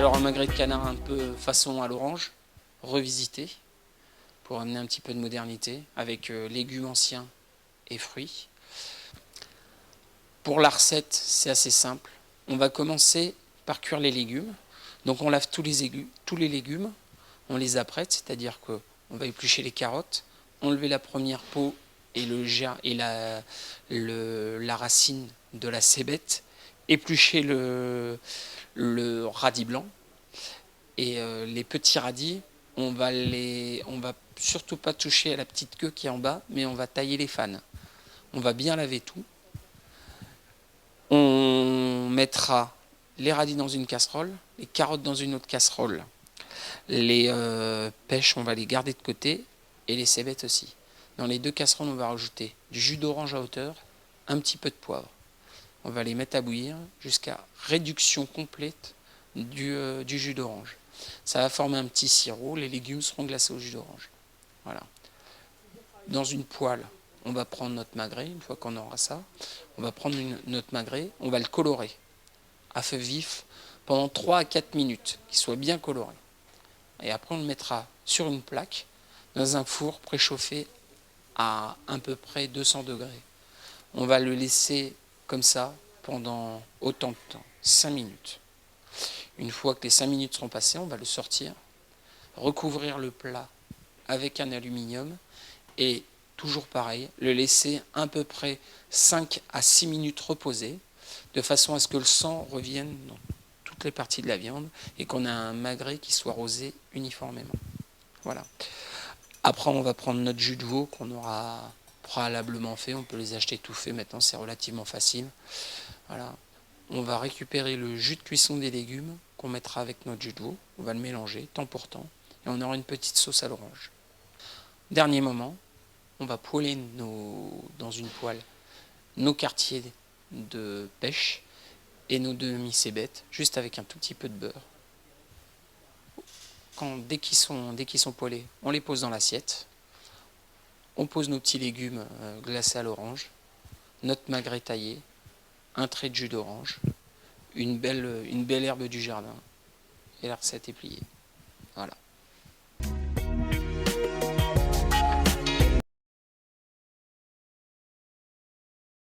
Alors un magret de canard un peu façon à l'orange, revisité, pour amener un petit peu de modernité, avec légumes anciens et fruits. Pour la recette, c'est assez simple. On va commencer par cuire les légumes. Donc on lave tous les légumes, on les apprête, c'est-à-dire qu'on va éplucher les carottes, enlever la première peau et la racine de la cébette, éplucher le radis blanc et les petits radis, on va surtout pas toucher à la petite queue qui est en bas, mais on va tailler les fanes. On va bien laver tout. On mettra les radis dans une casserole, les carottes dans une autre casserole. Les pêches, on va les garder de côté et les cébettes aussi. Dans les deux casseroles, on va rajouter du jus d'orange à hauteur, un petit peu de poivre. On va les mettre à bouillir jusqu'à réduction complète du jus d'orange. Ça va former un petit sirop, les légumes seront glacés au jus d'orange. Voilà. Dans une poêle, on va prendre notre magret, une fois qu'on aura ça, on va prendre notre magret, on va le colorer à feu vif pendant 3 à 4 minutes, qu'il soit bien coloré. Et après, on le mettra sur une plaque, dans un four préchauffé à peu près 200 degrés. On va le laisser comme ça pendant autant de temps, 5 minutes. Une fois que les 5 minutes seront passées, on va le sortir, recouvrir le plat avec un aluminium et toujours pareil, le laisser à peu près 5 à 6 minutes reposer, de façon à ce que le sang revienne dans toutes les parties de la viande et qu'on ait un magret qui soit rosé uniformément. Voilà. Après, on va prendre notre jus de veau qu'on aura préalablement fait. On peut les acheter tout faits. Maintenant, c'est relativement facile. Voilà. On va récupérer le jus de cuisson des légumes qu'on mettra avec notre jus de veau. On va le mélanger temps pour temps. Et on aura une petite sauce à l'orange. Dernier moment, on va poêler dans une poêle nos quartiers de pêche et nos demi-cébettes, juste avec un tout petit peu de beurre. Dès qu'ils sont poêlés, on les pose dans l'assiette. On pose nos petits légumes glacés à l'orange, notre magret taillé, un trait de jus d'orange, une belle herbe du jardin, et la recette est pliée.